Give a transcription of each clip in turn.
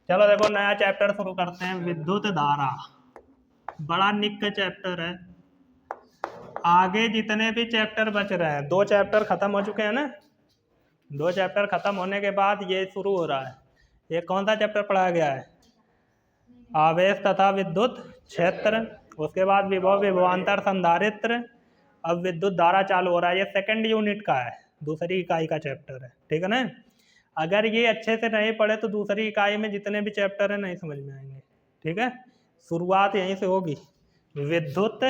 चलो देखो नया चैप्टर शुरू करते हैं, विद्युत धारा। बड़ा निक चैप्टर है। आगे जितने भी चैप्टर बच रहे हैं, 2 चैप्टर खत्म हो चुके हैं ना। 2 चैप्टर खत्म होने के बाद ये शुरू हो रहा है। ये कौन सा चैप्टर पढ़ाया गया है? आवेश तथा विद्युत क्षेत्र। उसके बाद विभव विभवांतर संधारित्र। अब विद्युत धारा चालू हो रहा है। ये सेकंड यूनिट का है, दूसरी इकाई का चैप्टर है, ठीक है ना। अगर ये अच्छे से नहीं पढ़े तो दूसरी इकाई में जितने भी चैप्टर है नहीं समझ में आएंगे, ठीक है। शुरुआत यहीं से होगी। विद्युत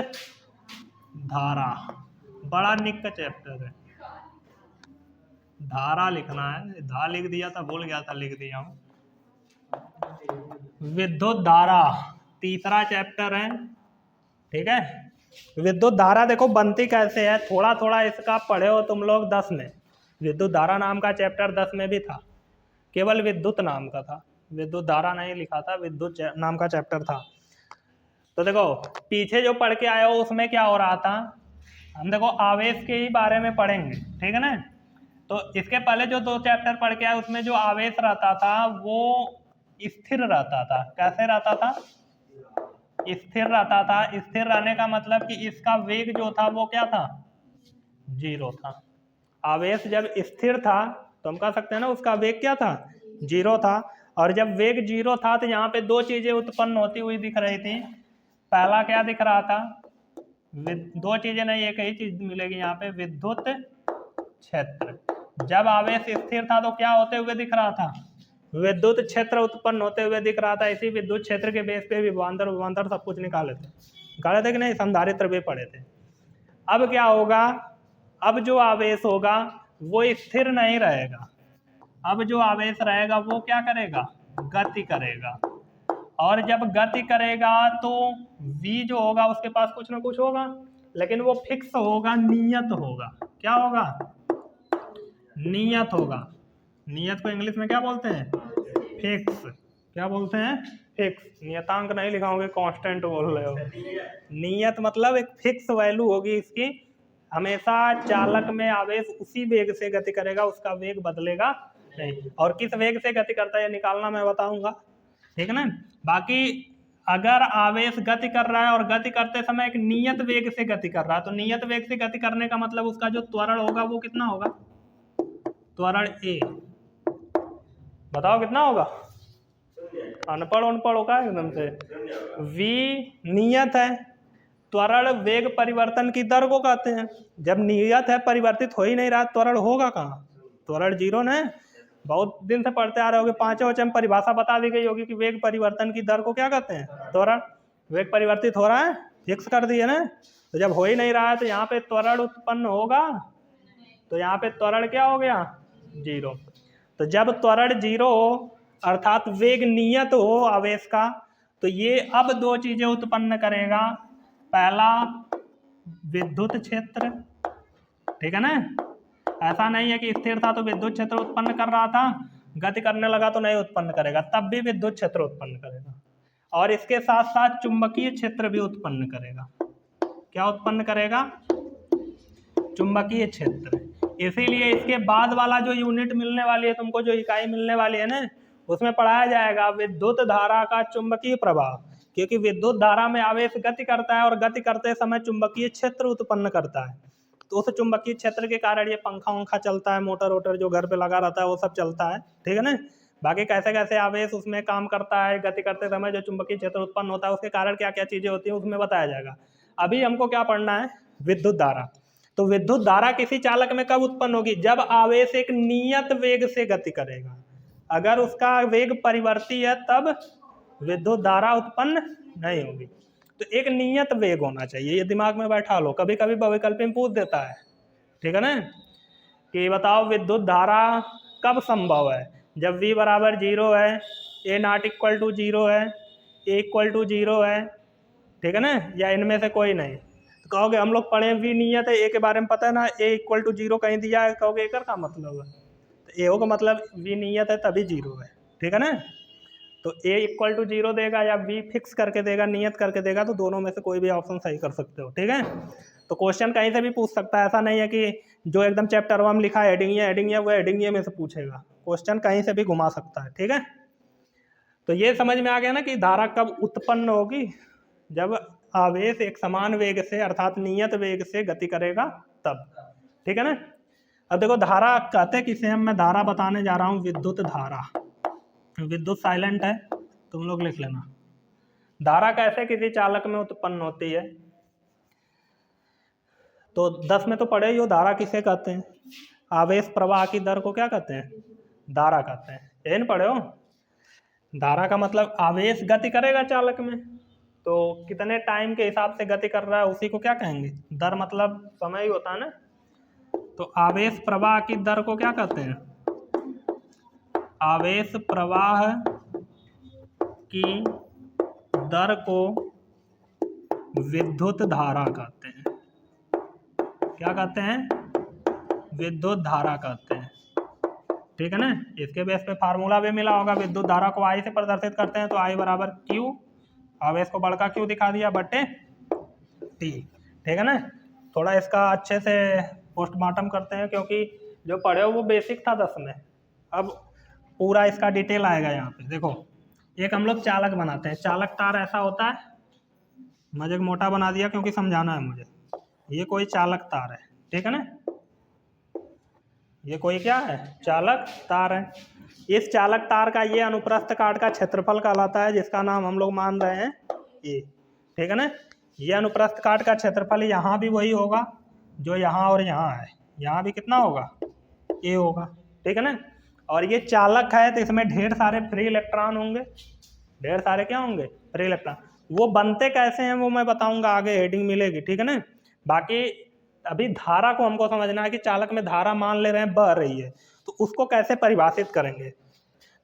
धारा बड़ा निक का चैप्टर है। धारा लिखना है, धा लिख दिया था, भूल गया था, लिख दिया हूं। विद्युत धारा तीसरा चैप्टर है, ठीक है। विद्युत धारा देखो बनती कैसे है, थोड़ा थोड़ा इसका पढ़े हो तुम लोग 10 में। विद्युत धारा नाम का चैप्टर 10 में भी था, केवल विद्युत नाम का था, विद्युत धारा नहीं लिखा था, विद्युत नाम का चैप्टर था। तो देखो पीछे जो पढ़ के आए हो उसमें क्या हो रहा था, हम देखो आवेश के ही बारे में पढ़ेंगे, ठीक है ना। तो इसके पहले जो 2 चैप्टर पढ़ के आए उसमें जो आवेश रहता था वो स्थिर रहता था। कैसे रहता था? स्थिर रहता था। स्थिर रहने का मतलब कि इसका वेग जो था वो क्या था? 0 था। आवेश जब स्थिर था तो हम कह सकते हैं ना उसका वेग क्या था? 0 था। और जब वेग 0 था तो यहाँ पे 2 चीजें उत्पन्न होती हुई दिख रही थी। पहला क्या दिख रहा था? 2 चीजें नहीं, एक ही चीज मिलेगी यहाँ पे, विद्युत क्षेत्र। जब आवेश स्थिर था तो क्या होते हुए दिख रहा था? विद्युत क्षेत्र उत्पन्न होते हुए दिख रहा था। इसी विद्युत क्षेत्र के बेस पे विभवांतर सब कुछ निकाले थे कि नहीं, संधारित्र भी पढ़े थे। अब क्या होगा? अब जो आवेश होगा वो स्थिर नहीं रहेगा। अब जो आवेश रहेगा वो क्या करेगा? गति करेगा। और जब गति करेगा तो v जो होगा उसके पास कुछ ना कुछ होगा, लेकिन वो फिक्स होगा, नियत होगा। क्या होगा? नियत होगा। नियत को इंग्लिश में क्या बोलते हैं? फिक्स। क्या बोलते हैं? फिक्स। नियतांक नहीं लिखाओगे, कांस्टेंट बोल रहे हो। नियत मतलब एक फिक्स वैल्यू होगी इसकी। हमेशा चालक में आवेश उसी वेग से गति करेगा, उसका वेग बदलेगा नहीं। और किस वेग से गति करता है ये निकालना मैं बताऊंगा, ठीक है ना। बाकी अगर आवेश गति कर रहा है और गति करते समय एक नियत वेग से गति कर रहा है, तो नियत वेग से गति करने का मतलब उसका जो त्वरण होगा वो कितना होगा? त्वरण ए। बताओ कितना होगा? अनपढ़ अनपढ़ होगा एकदम से। v नियत है, त्वरण वेग परिवर्तन की दर को कहते हैं। जब नियत है, परिवर्तित हो ही नहीं रहा, त्वरण होगा कहाँ? त्वरण 0 ना। बहुत दिन से पढ़ते आ रहे होगे, 5वें वचन परिभाषा बता दी गई होगी कि वेग परिवर्तन की दर को क्या कहते हैं? त्वरण। वेग परिवर्तित हो रहा है, फिक्स कर दिए ना। तो जब हो ही नहीं रहा है तो यहाँ पे त्वरण उत्पन्न होगा, तो यहाँ पे त्वरण क्या हो गया? 0। तो जब त्वरण 0 हो अर्थात वेग नियत हो आवेश का, तो ये अब 2 चीजें उत्पन्न करेगा। पहला विद्युत क्षेत्र, ठीक है ना। ऐसा नहीं है कि स्थिर था तो विद्युत क्षेत्र उत्पन्न कर रहा था, गति करने लगा तो नहीं उत्पन्न करेगा, तब भी विद्युत क्षेत्र उत्पन्न करेगा। और इसके साथ साथ चुंबकीय क्षेत्र भी उत्पन्न करेगा। क्या उत्पन्न करेगा? चुंबकीय क्षेत्र। इसीलिए इसके बाद वाला जो यूनिट मिलने वाली है तुमको, जो इकाई मिलने वाली है ना, उसमें पढ़ाया जाएगा विद्युत धारा का चुंबकीय प्रभाव। क्योंकि विद्युत धारा में आवेश गति करता है और गति करते समय चुंबकीय क्षेत्र उत्पन्न करता है। तो उस चुंबकीय क्षेत्र के कारण ये पंखा वंखा चलता है, मोटर वोटर जो घर पे लगा रहता है वो सब चलता है, ठीक है ना। बाकी कैसे कैसे आवेश उसमें काम करता है, गति करते समय जो चुंबकीय क्षेत्र उत्पन्न होता है उसके कारण क्या क्या चीजें होती है उसमें बताया जाएगा। अभी हमको क्या पढ़ना है? विद्युत धारा। तो विद्युत धारा किसी चालक में कब उत्पन्न होगी? जब आवेश एक नियत वेग से गति करेगा। अगर उसका वेग परिवर्ती है तब विद्युत धारा उत्पन्न नहीं होगी। तो एक नियत वेग होना चाहिए, ये दिमाग में बैठा लो। कभी कभी बहुविकल्पी में पूछ देता है, ठीक है ना, कि बताओ विद्युत धारा कब संभव है? जब v बराबर 0 है, a नॉट इक्वल टू 0 है, a इक्वल टू 0 है, ठीक है ना, या इनमें से कोई नहीं। तो कहोगे हम लोग पढ़े v नियत है, a के बारे में पता है ना, a इक्वल टू 0 कहीं दिया है, कहोगे एक का मतलब है। तो a का मतलब v नियत है तभी 0 है, ठीक है ना। तो a इक्वल टू 0 देगा या v फिक्स करके देगा, नियत करके देगा, तो दोनों में से कोई भी ऑप्शन सही कर सकते हो, ठीक है। तो क्वेश्चन कहीं से भी पूछ सकता है, ऐसा नहीं है कि जो एकदम चैप्टर 1 लिखा है हेडिंग ये वो हेडिंग ये में से पूछेगा। क्वेश्चन कहीं से भी घुमा सकता है, ठीक है। तो ये समझ में आ गया ना कि धारा कब उत्पन्न होगी, जब आवेश एक समान वेग से अर्थात नियत वेग से गति करेगा तब। ठीक है ना। अब देखो धारा कहते किसे हम, मैं धारा बताने जा रहा हूँ विद्युत धारा। विद्युत साइलेंट है, तुम लोग लिख लेना। धारा कैसे किसी चालक में उत्पन्न होती है, तो 10 में तो पढ़े ही हो। धारा किसे कहते हैं, आवेश प्रवाह की दर को क्या कहते हैं, धारा कहते हैं। ये नहीं पढ़े हो। धारा का मतलब आवेश गति करेगा चालक में, तो कितने टाइम के हिसाब से गति कर रहा है उसी को क्या कहेंगे, दर। मतलब समय ही होता है ना। तो आवेश प्रवाह की दर को क्या कहते हैं, आवेश प्रवाह की दर को विद्युत धारा कहते हैं। क्या कहते हैं, विद्युत धारा कहते हैं। ठीक है ना। इसके बेस पे फार्मूला भी मिला होगा। विद्युत धारा को आई से प्रदर्शित करते हैं, तो आई बराबर क्यू, आवेश को बड़का क्यू दिखा दिया, बटे टी। ठीक है ना। थोड़ा इसका अच्छे से पोस्टमार्टम करते हैं, क्योंकि जो पढ़े हो वो बेसिक था 10 में। अब पूरा इसका डिटेल आएगा यहाँ पे। देखो एक हम लोग चालक बनाते हैं। चालक तार ऐसा होता है, मजे मोटा बना दिया क्योंकि समझाना है मुझे। ये कोई चालक तार है, ठीक है ना। ये कोई क्या है, चालक तार है। इस चालक तार का ये अनुप्रस्थ काट का क्षेत्रफल कहलाता है, जिसका नाम हम लोग मान रहे हैं ए। ठीक है ना। ये अनुप्रस्थ काट का क्षेत्रफल यहाँ भी वही होगा जो यहाँ और यहाँ है। यहाँ भी कितना होगा, ए होगा। ठीक है ना। और ये चालक है, तो इसमें ढेर सारे फ्री इलेक्ट्रॉन होंगे। ढेर सारे क्या होंगे, फ्री इलेक्ट्रॉन। वो बनते कैसे हैं वो मैं बताऊंगा आगे, हेडिंग मिलेगी। ठीक है ना। बाकी अभी धारा को हमको समझना है कि चालक में धारा मान ले रहे हैं बह रही है, तो उसको कैसे परिभाषित करेंगे।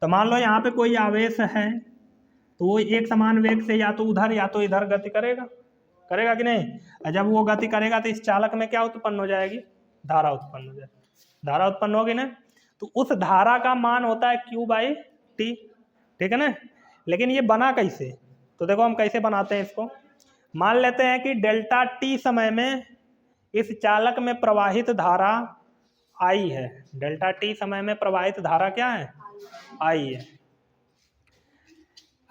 तो मान लो यहाँ पे कोई आवेश है, तो वो एक समान वेग से या तो उधर या तो इधर गति करेगा, करेगा कि नहीं। और जब वो गति करेगा तो इस चालक में क्या उत्पन्न हो जाएगी, धारा उत्पन्न हो जाएगी। धारा उत्पन्न होगी ना, तो उस धारा का मान होता है Q बाई टी। ठीक है ना। लेकिन ये बना कैसे, तो देखो हम कैसे बनाते हैं इसको। मान लेते हैं कि डेल्टा टी समय में इस चालक में प्रवाहित धारा आई है। डेल्टा टी समय में प्रवाहित धारा क्या है, आई है।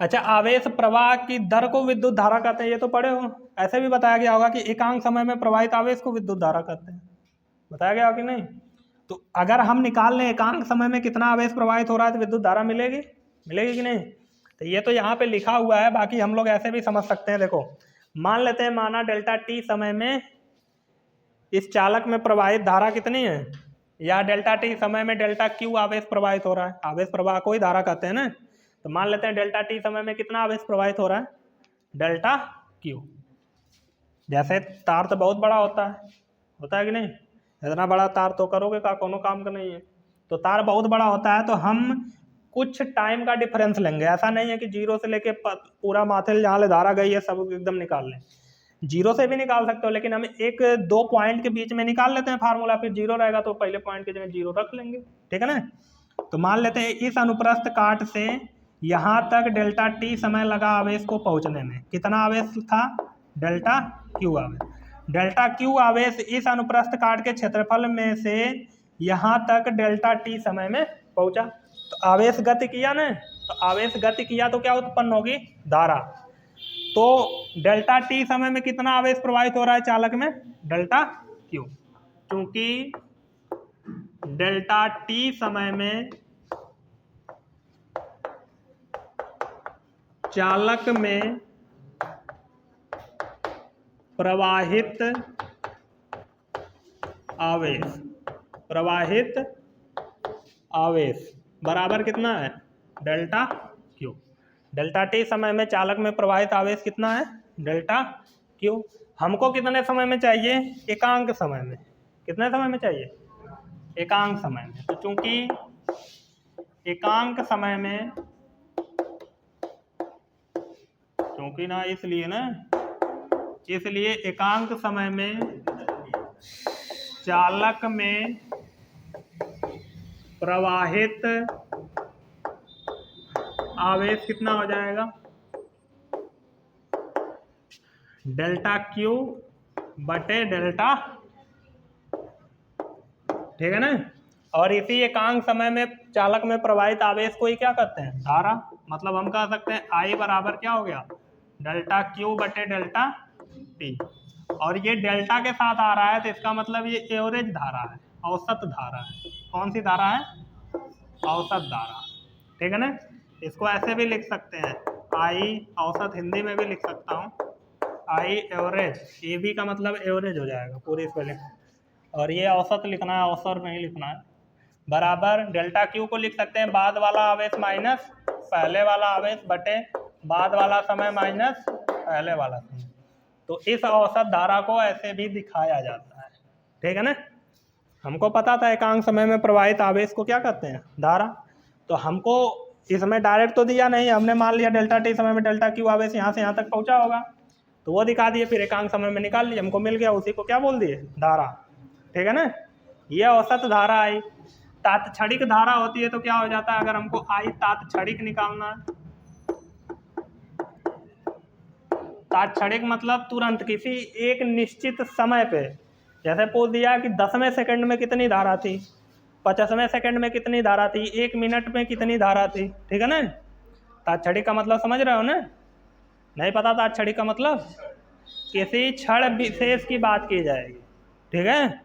अच्छा, आवेश प्रवाह की दर को विद्युत धारा कहते हैं, ये तो पढ़े हो। ऐसे भी बताया गया होगा कि एकांक समय में प्रवाहित आवेश को विद्युत धारा कहते हैं, बताया गया कि नहीं। तो अगर हम निकाल लें एकांक समय में कितना आवेश प्रवाहित हो रहा है, तो विद्युत धारा मिलेगी, मिलेगी कि नहीं। तो ये तो यहाँ पे लिखा हुआ है, बाकी हम लोग ऐसे भी समझ सकते हैं। देखो मान लेते हैं, माना डेल्टा टी समय में इस चालक में प्रवाहित धारा कितनी है, या डेल्टा टी समय में डेल्टा क्यू आवेश प्रवाहित हो रहा है। आवेश प्रवाह को ही धारा कहते हैं ना। तो मान लेते हैं डेल्टा टी समय में कितना आवेश प्रवाहित हो रहा है, डेल्टा क्यू। जैसे तार तो बहुत बड़ा होता है कि नहीं। इतना बड़ा तार तो करोगे का कोनो काम का नहीं है। तो तार बहुत बड़ा होता है, तो हम कुछ टाइम का डिफरेंस लेंगे। ऐसा नहीं है कि जीरो से लेके पूरा माथे जहाँ ले धारा गई है सब एकदम निकाल लें। जीरो से भी निकाल सकते हो, लेकिन हम एक दो पॉइंट के बीच में निकाल लेते हैं फार्मूला, फिर जीरो रहेगा तो पहले पॉइंट की जगह जीरो रख लेंगे। ठीक है ना। तो मान लेते हैं इस अनुप्रस्थ काट से यहाँ तक डेल्टा टी समय लगा आवेश को पहुँचने में। कितना आवेश था, डेल्टा क्यू आवेश। डेल्टा क्यू आवेश इस अनुप्रस्थ काट के क्षेत्रफल में से यहाँ तक डेल्टा टी समय में पहुँचा। तो आवेश गति किया ना, तो आवेश गति किया तो क्या उत्पन्न होगी, धारा। तो डेल्टा टी समय में कितना आवेश प्रवाहित हो रहा है चालक में, डेल्टा क्यू। क्योंकि डेल्टा टी समय में चालक में प्रवाहित आवेश बराबर कितना है, डेल्टा क्यू। डेल्टा टी समय में चालक में प्रवाहित आवेश कितना है, डेल्टा क्यू। हमको कितने समय में चाहिए, एकांक समय में। कितने समय में चाहिए, एकांक समय में। तो चूंकि एकांक समय में, क्योंकि ना इसलिए एकांक समय में चालक में प्रवाहित आवेश कितना हो जाएगा, डेल्टा क्यू बटे डेल्टा। ठीक है ना। और इसी एकांक समय में चालक में प्रवाहित आवेश को ही क्या कहते हैं? धारा। मतलब हम कह सकते हैं I बराबर क्या हो गया? डेल्टा क्यू बटे डेल्टा टी। और ये डेल्टा के साथ आ रहा है तो इसका मतलब ये एवरेज धारा है, औसत धारा है। कौन सी धारा है? औसत धारा। ठीक है ना। इसको ऐसे भी लिख सकते हैं, आई औसत, हिंदी में भी लिख सकता हूँ आई एवरेज। ए बी का मतलब एवरेज हो जाएगा पूरी स्पेलिंग, और ये औसत लिखना है, औसत नहीं लिखना है। बराबर डेल्टा क्यू को लिख सकते हैं बाद वाला आवेश माइनस पहले वाला आवेश बटे बाद वाला समय माइनस पहले वाला समय। तो इस औसत धारा को ऐसे भी दिखाया जाता है। ठीक है ना। हमको पता था एकांक समय में प्रवाहित आवेश को क्या कहते हैं? धारा। तो हमको इसमें डायरेक्ट तो दिया नहीं, हमने मान लिया डेल्टा टी समय में डेल्टा क्यू आवेश यहाँ से यहाँ तक पहुँचा होगा, तो वो दिखा दिए, फिर एकांक समय में निकाल लिया, हमको मिल गया, उसी को क्या बोल दिए? धारा। ठीक है ना। ये औसत धारा आई। तात्क्षणिक धारा होती है तो क्या हो जाता है? अगर हमको आई तात्क्षणिक निकालना है, तात्क्षणिक मतलब तुरंत, किसी एक निश्चित समय पे। जैसे पूछ दिया कि 10वें सेकंड में कितनी धारा थी, 50वें सेकंड में कितनी धारा थी, 1 मिनट में कितनी धारा थी। ठीक है ना। तात्क्षणिक का मतलब समझ रहे हो ना? नहीं पता तात्क्षणिक का मतलब? किसी क्षण विशेष की बात की जाएगी। ठीक है।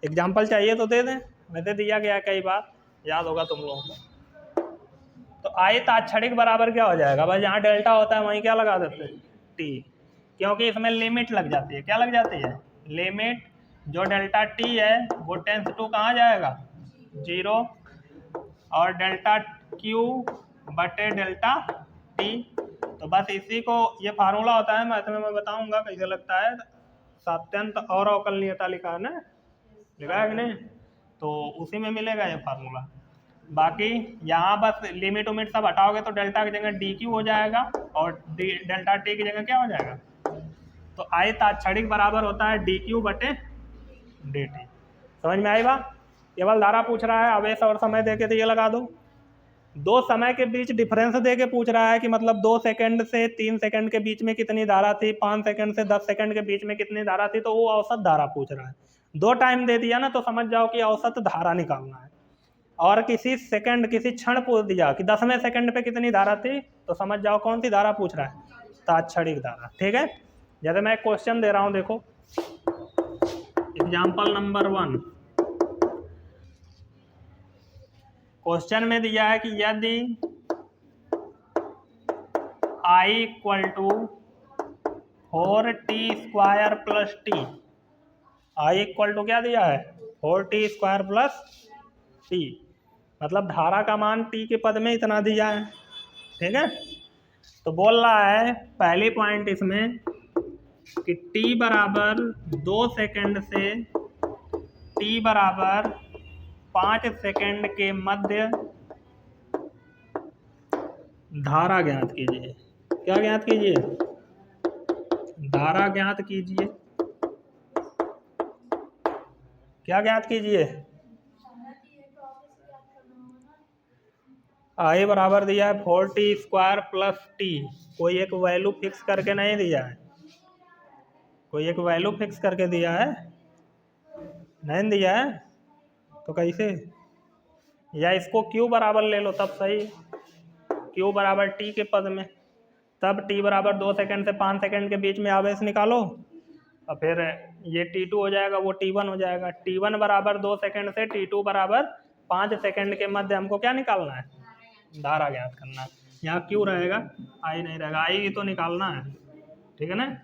एग्जाम्पल चाहिए तो दे दें, वैसे दिया गया कई बार, याद होगा तुम लोगों को। तो आई तात्क्षणिक बराबर क्या हो जाएगा? बस जहाँ डेल्टा होता है वहीं क्या लगा देते हैं? टी, क्योंकि इसमें लिमिट लग जाती है। क्या लग जाती है? लिमिट। जो डेल्टा टी है वो टेंस टू कहाँ जाएगा? 0, और डेल्टा क्यू बटे डेल्टा टी। तो बस इसी को, ये फार्मूला होता है, मैथ में मैं बताऊंगा कैसे लगता है। सात्यंत और अवकलनीयता लिखा है ना, लिखा है कि नहीं? तो उसी में मिलेगा ये फार्मूला। बाकी यहाँ बस लिमिट उमिट सब हटाओगे तो डेल्टा की जगह डी क्यू हो जाएगा, और डेल्टा टी की जगह क्या हो जाएगा? तो आई तात्क्षणिक बराबर होता है डी क्यू बटे डी टी। समझ में आई बात? केवल धारा पूछ रहा है, आवेश और समय देके तो ये लगा दो। 2 समय के बीच डिफरेंस देके पूछ रहा है कि मतलब 2 सेकंड से 3 सेकंड के बीच में कितनी धारा थी, 5 सेकंड से 10 सेकंड के बीच में कितनी धारा थी, तो वो औसत धारा पूछ रहा है। 2 टाइम दे दिया ना तो समझ जाओ कि औसत धारा निकालना है। और किसी सेकंड, किसी क्षण पूछ दिया कि 10वें सेकंड पे कितनी धारा थी, तो समझ जाओ कौन सी धारा पूछ रहा है? तात्क्षणिक धारा। ठीक है। जैसे मैं एक क्वेश्चन दे रहा हूं, देखो एग्जाम्पल नंबर 1। क्वेश्चन में दिया है कि यदि I equal to 4t² plus T, I equal to क्या दिया है? 4t² प्लस टी, मतलब धारा का मान t के पद में इतना दिया है। ठीक है। तो बोल रहा है पहली पॉइंट इसमें कि t बराबर 2 सेकंड से t बराबर 5 सेकंड के मध्य धारा ज्ञात कीजिए। क्या ज्ञात कीजिए? धारा ज्ञात कीजिए। क्या ज्ञात कीजिए? आई बराबर दिया है 4t² प्लस टी, कोई एक वैल्यू फिक्स करके नहीं दिया है, कोई एक वैल्यू फिक्स करके दिया है? नहीं दिया है। तो कैसे? या इसको q बराबर ले लो तब सही, q बराबर t के पद में, तब t बराबर 2 सेकंड से 5 सेकंड के बीच में आवेश निकालो, और फिर ये t2 हो जाएगा, वो t1 हो जाएगा। t1 बराबर 2 सेकंड से t2 बराबर 5 सेकंड के मध्य हमको क्या निकालना है? धारा ज्ञात करना है। यहाँ क्यों रहेगा, आई नहीं रहेगा, आई तो निकालना है। ठीक है ना।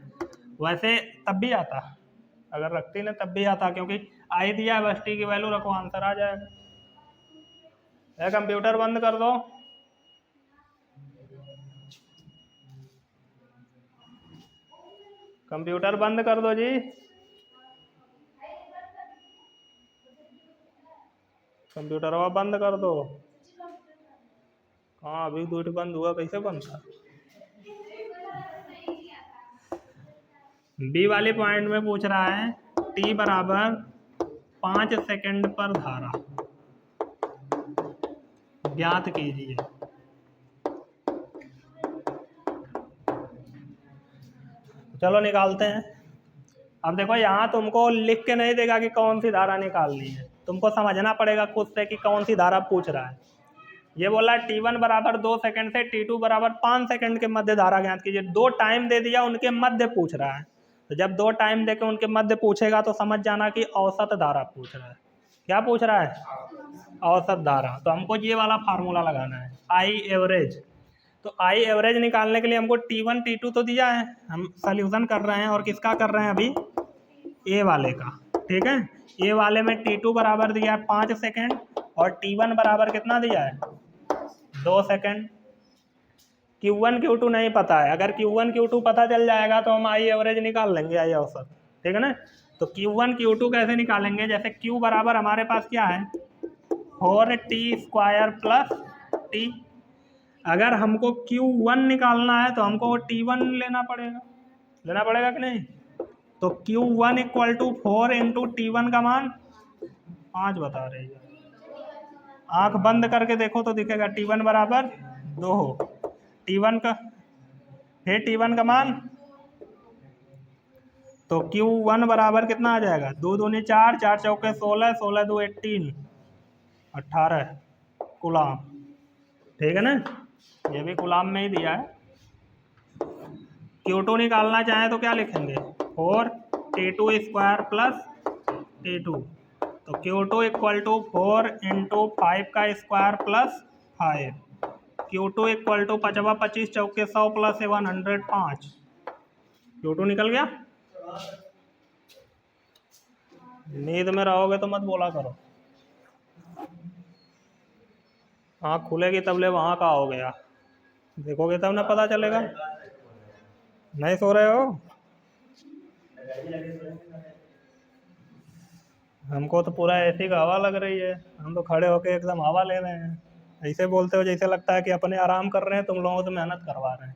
वैसे तब भी आता, अगर रखती ना तब भी आता, क्योंकि आई दिया है, बस टी की वैल्यू रखो, आंसर आ जाएगा। कंप्यूटर बंद कर दो। कंप्यूटर बंद कर दो जी, कंप्यूटर बंद कर दो। हाँ अभी दूध बंद हुआ, कैसे बंद था? बी वाले पॉइंट में पूछ रहा है टी बराबर 5 सेकंड पर धारा ज्ञात कीजिए। चलो निकालते हैं। अब देखो यहाँ तुमको लिख के नहीं देगा कि कौन सी धारा निकालनी है, तुमको समझना पड़ेगा खुद से कि कौन सी धारा पूछ रहा है। ये बोला T1 बराबर 2 सेकंड से T2 बराबर 5 सेकंड के मध्य धारा ज्ञात कीजिए। 2 टाइम दे दिया, उनके मध्य पूछ रहा है। तो जब 2 टाइम दे के उनके मध्य पूछेगा तो समझ जाना कि औसत धारा पूछ रहा है। क्या पूछ रहा है? औसत धारा। तो हमको ये वाला फार्मूला लगाना है, आई एवरेज। तो आई एवरेज निकालने के लिए हमको T1 T2 तो दिया है, हम सोल्यूशन कर रहे हैं और किसका कर रहे हैं अभी? ए वाले का। ठीक है, ए वाले में T2 बराबर दिया है 5 सेकेंड और T1 बराबर कितना दिया है? 2 सेकेंड। Q1 Q2 नहीं पता है, अगर Q1 Q2 पता चल जाएगा तो हम आई एवरेज निकाल लेंगे, आई औसत। ठीक है ना। तो Q1 Q2 कैसे निकालेंगे? जैसे Q बराबर हमारे पास क्या है? 4t² plus t। अगर हमको Q1 निकालना है तो हमको T1 लेना पड़ेगा कि नहीं? तो Q1 equal to 4 into T1 का मान 5 बता रही है। आंख बंद करके देखो तो दिखेगा T1 बराबर 2। T1 का फिर T1 का मान, तो Q1 बराबर कितना आ जाएगा? 2 दूनी 4, 4 चौके 16, 16 दो 18 कूलाम। ठीक है ना, ये भी कूलाम में ही दिया है। Q2 निकालना चाहें तो क्या लिखेंगे? 4t² plus t2। तो Q2 इक्वल टू 4 इंटू 5 का square plus 5। Q2 equal to 5 25 चौके 100 प्लस 105। Q2 निकल गया। नींद में रहोगे तो मत बोला करो, आँख खुलेगी तबले वहाँ का हो गया, देखोगे तब ना पता चलेगा। नहीं सो रहे हो? हमको तो पूरा एसी का हवा लग रही है, हम तो खड़े होके एकदम हवा ले रहे हैं। ऐसे बोलते हो जैसे लगता है कि अपने आराम कर रहे हैं, तुम लोगों से मेहनत करवा रहे हैं।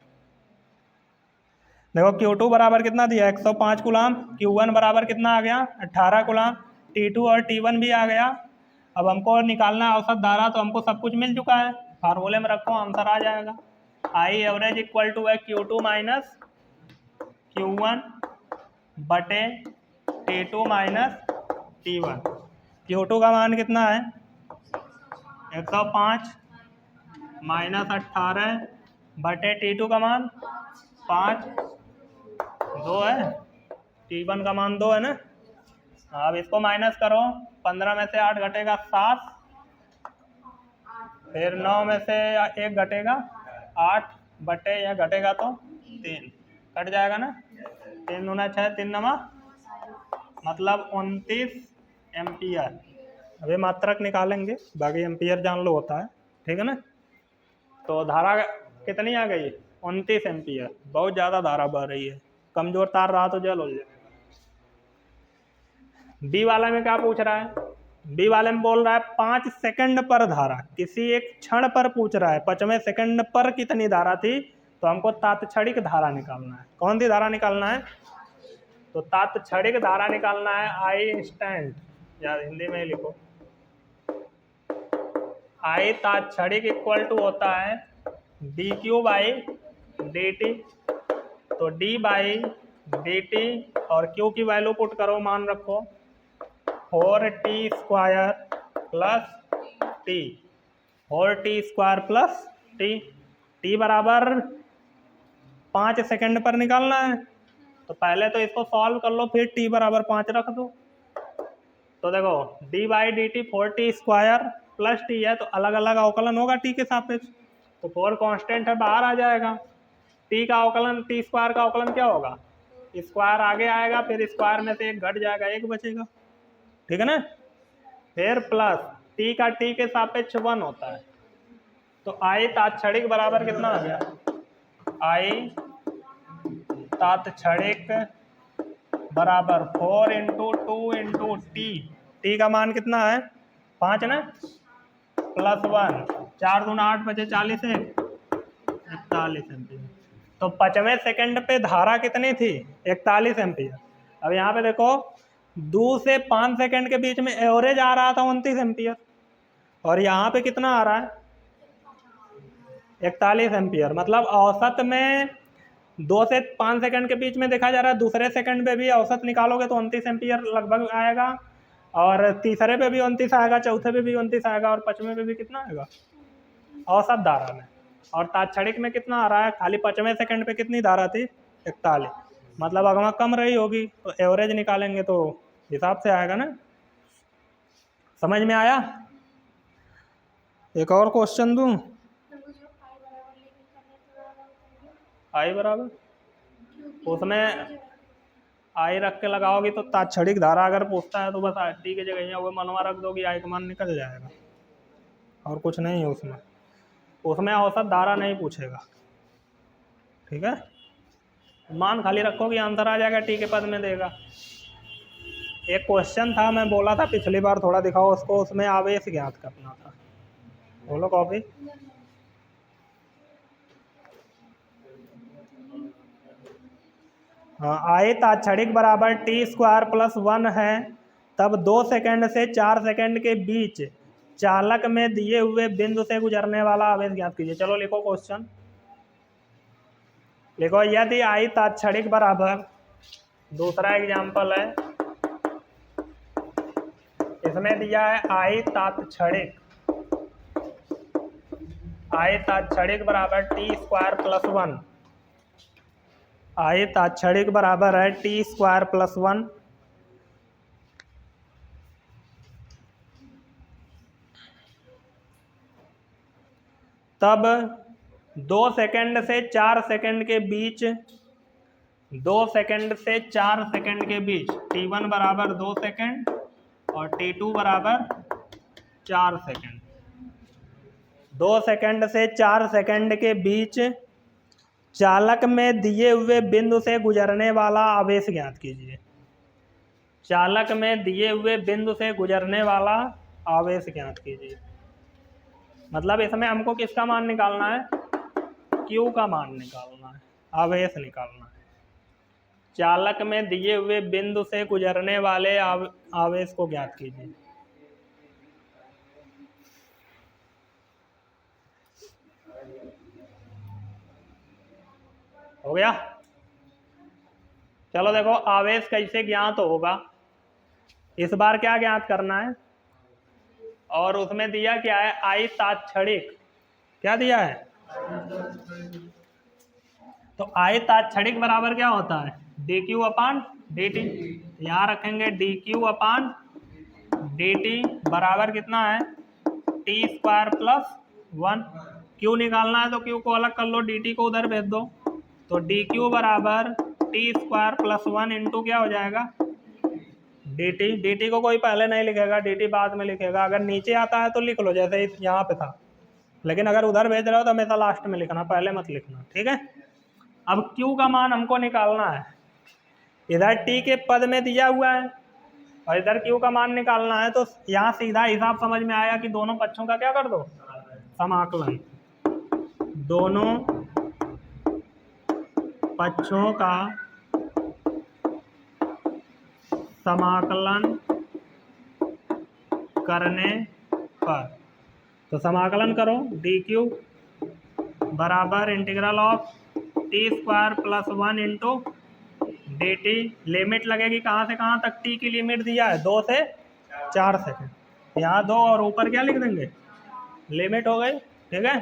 देखो Q2 बराबर कितना दिया? 105 गुलाम। Q1 बराबर कितना आ गया? 18 गुलाम। T2 और T1 भी आ गया। अब हमको निकालना है औसत धारा, तो हमको सब कुछ मिल चुका है, फार्मूले में रखो आंसर आ जाएगा। आई एवरेज इक्वल टू है Q2 माइनस Q1 बटे T2 माइनस T1। Q2 का मान कितना है? 105 माइनस 18 बटे T2 का मान 5, 2 है। T1 का मान 2 है ना। अब इसको माइनस करो, 15 में से 8 घटेगा 7, फिर 9 में से 1 घटेगा 8 बटे यह घटेगा तो 3, कट जाएगा ना। 3 दूना 6, 3 नमा मतलब 29 एम्पियर। अभी मात्रक निकालेंगे, बाकी एम्पियर जान लो होता है। ठीक है ना। तो धारा कितनी आ गई? 29 एम्पियर। बहुत ज़्यादा धारा बह रही है, कमजोर तार रहा तो जल हो जाएगा। बी वाला में क्या पूछ रहा है? बी वाले में बोल रहा है 5 सेकंड पर धारा, किसी एक क्षण पर पूछ रहा है 5वें सेकंड पर कितनी धारा थी, तो हमको तात्क्षणिक धारा निकालना है। कौन सी धारा निकालना है? तो तात्क्षणिक धारा निकालना है, आई इंस्टेंट, या हिंदी में ही लिखो, आई तात्क्षणिक इक्वल टू होता है dq बाई dt। तो d बाई dt और q की वैल्यू पुट करो, मान रखो 4t² plus t, 4t² plus t बराबर 5 सेकंड पर निकालना है। तो पहले तो इसको सॉल्व कर लो, फिर t बराबर 5 रख दो। तो देखो d by dt 4t² plus t है, तो अलग अलग अवकलन होगा t के सापेक्ष, तो 4 कांस्टेंट है, बाहर आ जाएगा। t का अवकलन, t² का अवकलन क्या होगा? स्क्वायर आगे आएगा, फिर स्क्वायर में से 1 घट जाएगा, 1 बचेगा। ठीक है ना। फिर प्लस t का t के सापेक्ष 1 होता है। तो आई तात्क्षणिक बराबर कितना आ गया? आई तात्क्षणिक बराबर 4 इंटू 2 इंटू टी का मान कितना है? 5 ना, प्लस 1, 4 दूना 8 बचे 40 है, 41 एम्पियर। तो 5वें सेकंड पे धारा कितनी थी? 41 एम्पियर। अब यहाँ पे देखो 2 से 5 सेकंड के बीच में एवरेज आ रहा था 29 एम्पियर, और यहाँ पे कितना आ रहा है? 41 एम्पियर। मतलब औसत में 2 से 5 सेकंड के बीच में देखा जा रहा है, दूसरे सेकंड में भी औसत निकालोगे तो 29 एम्पियर लगभग आएगा। और तीसरे पे भी 29 आएगा, चौथे पे भी 29 आएगा, और पांचवें पे भी कितना आएगा औसत धारा में। और तात्क्षणिक में कितना आ रहा है, खाली 5वें सेकंड पे कितनी धारा थी 41, मतलब अगवा कम रही होगी, तो एवरेज निकालेंगे तो हिसाब से आएगा ना। समझ में आया? एक और क्वेश्चन दूं। आई बराबर, उसमें आई रख के लगाओगी तो तात्क्षणिक धारा अगर पूछता है तो बस टी की जगह वो मनवा रख दोगी, आई का मान निकल जाएगा, और कुछ नहीं है उसमें। उसमें औसत धारा नहीं पूछेगा, ठीक है। मान खाली रखोगी, आंसर आ जाएगा, टी के पद में देगा। एक क्वेश्चन था, मैं बोला था पिछली बार थोड़ा दिखाओ उसको, उसमें आवेश ज्ञात करना था। बोलो कॉपी। हाँ, आई तात्क्षणिक बराबर टी स्क्वायर प्लस 1 है, तब 2 सेकंड से 4 सेकंड के बीच चालक में दिए हुए बिंदु से गुजरने वाला आवेश ज्ञात कीजिए। चलो लिखो क्वेश्चन, लिखो यदि आई तात्क्षणिक बराबर, दूसरा एग्जांपल है, इसमें दिया है आई तात्क्षणिक बराबर टी स्क्वायर प्लस 1, आई तात्क्षणिक बराबर है टी स्क्वायर प्लस 1, तब 2 सेकंड से 4 सेकंड के बीच, 2 सेकंड से 4 सेकंड के बीच t1 बराबर 2 सेकंड और t2 बराबर 4 सेकंड, 2 सेकंड से 4 सेकंड के बीच चालक में दिए हुए बिंदु से गुजरने वाला आवेश ज्ञात कीजिए। चालक में दिए हुए बिंदु से गुजरने वाला आवेश ज्ञात कीजिए, मतलब इसमें हमको किसका मान निकालना है, Q का मान निकालना है, आवेश निकालना है। चालक में दिए हुए बिंदु से गुजरने वाले आवेश को ज्ञात कीजिए। हो गया? चलो देखो आवेश कैसे ज्ञात होगा, इस बार क्या ज्ञात करना है, और उसमें दिया क्या है, आई तात्क्षणिक, क्या दिया है, तो आई तात्क्षणिक बराबर क्या होता है, डी क्यू अपान डी टी, यहाँ रखेंगे डी क्यू अपान डी टी बराबर कितना है, टी स्क्वायर प्लस 1। क्यू निकालना है तो क्यू को अलग कर लो, डी टी को उधर भेज दो, तो डी क्यू बराबर टी स्क्वायर प्लस 1 इंटू क्या हो जाएगा, डी टी। डी टी को कोई पहले नहीं लिखेगा, डी टी बाद में लिखेगा, अगर नीचे आता है तो लिख लो जैसे यहाँ पे था, लेकिन अगर उधर भेज रहे हो तो हमेशा लास्ट में लिखना, पहले मत लिखना, ठीक है। अब Q का मान हमको निकालना है, इधर T के पद में दिया हुआ है और इधर Q का मान निकालना है, तो यहाँ सीधा हिसाब समझ में आया कि दोनों पक्षों का क्या कर दो, समाकलन, दोनों पक्षों का समाकलन करने पर, तो समाकलन करो, डी क्यू बराबर integral of T square plus 1 into D T. Limit लगेगी कहाँ से कहाँ तक, टी की लिमिट दिया है 2 से 4 सेकंड, यहाँ 2 और ऊपर क्या लिख देंगे, लिमिट हो गई, ठीक है।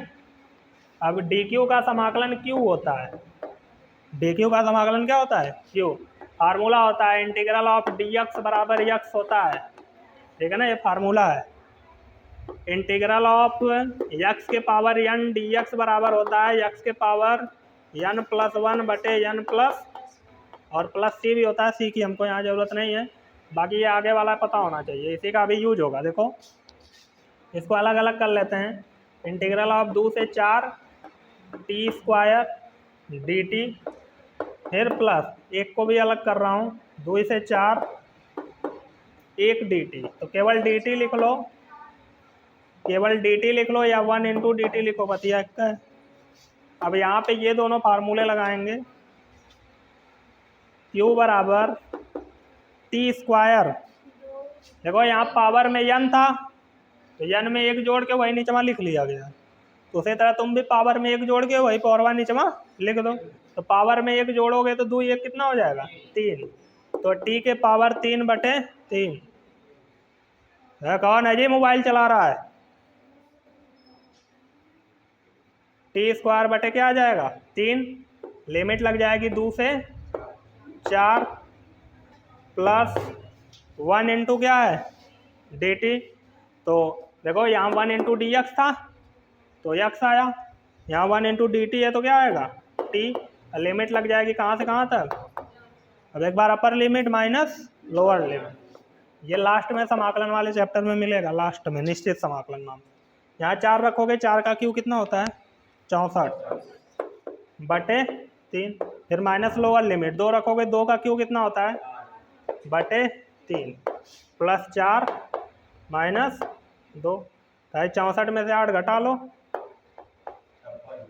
अब डी क्यू का समाकलन क्यू होता है, डी क्यू का समाकलन क्या होता है, क्यू। फार्मूला होता है इंटीग्रल ऑफ डी एक्स बराबर एक्स होता है, ठीक है ना, ये फार्मूला है। इंटीग्रल ऑफ एक्स के पावर एन डी एक्स बराबर होता है एक्स के पावर एन प्लस 1 बटे एन प्लस, और प्लस सी भी होता है, सी की हमको यहाँ ज़रूरत नहीं है, बाकी ये आगे वाला पता होना चाहिए, इसी का भी यूज होगा। देखो इसको अलग अलग कर लेते हैं, इंटीग्रल ऑफ 2 से 4 टी स्क्वायर डी टी, फिर प्लस एक को भी अलग कर रहा हूँ, 2 से 4 1 डी टी, तो केवल डी टी लिख लो, केवल डी टी लिख लो, या 1 इंटू डी टी लिखो, बतिया एक है। अब यहाँ पे ये दोनों फार्मूले लगाएंगे, Q बराबर टी स्क्वायर, देखो यहाँ पावर में n था तो n में 1 जोड़ के वही नीचवा लिख लिया गया, तो उसी तरह तुम भी पावर में 1 जोड़ के वही पावर नीचवा लिख दो, तो पावर में 1 जोड़ोगे तो 2 1 कितना हो जाएगा 3, तो t के पावर 3 बटे 3, कौन है जी मोबाइल चला रहा है? टी स्क्वायर बटे क्या आ जाएगा 3, लिमिट लग जाएगी 2 से 4 प्लस 1 इंटू क्या है डी टी। तो देखो यहाँ 1 इंटू डी एक्स था तो यक्स आया, यहाँ 1 इंटू डी टी है तो क्या आएगा टी। लिमिट लग जाएगी कहाँ से कहाँ तक। अब एक बार upper limit minus lower limit, ये लास्ट में समाकलन वाले चैप्टर में मिलेगा, लास्ट में निश्चित समाकलन नाम। यहाँ 4 रखोगे, 4 का क्यू कितना होता है 64 बटे 3, फिर माइनस लोअर लिमिट 2 रखोगे, 2 का क्यू कितना होता है बटे 3 प्लस 4 माइनस 2, 64 में से 8 घटा लो,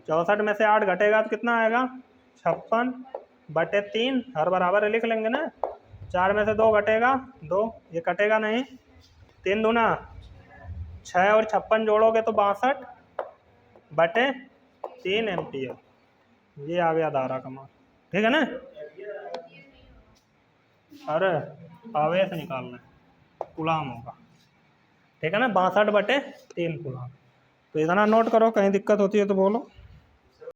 64 में से 8 घटेगा तो कितना आएगा 56 बटे 3, हर बराबर लिख लेंगे ना। 4 में से 2 घटेगा 2, ये कटेगा नहीं, 3 दूना 6 और 56 जोड़ोगे तो 62 बटे 3 एम्पियर। ये आ गया धारा का मान, ठीक है ना। अरे आवेश निकालना है, कूलाम होगा, ठीक है ना, 62 बटे 3 कूलाम। तो इतना नोट करो, कहीं दिक्कत होती है तो बोलो।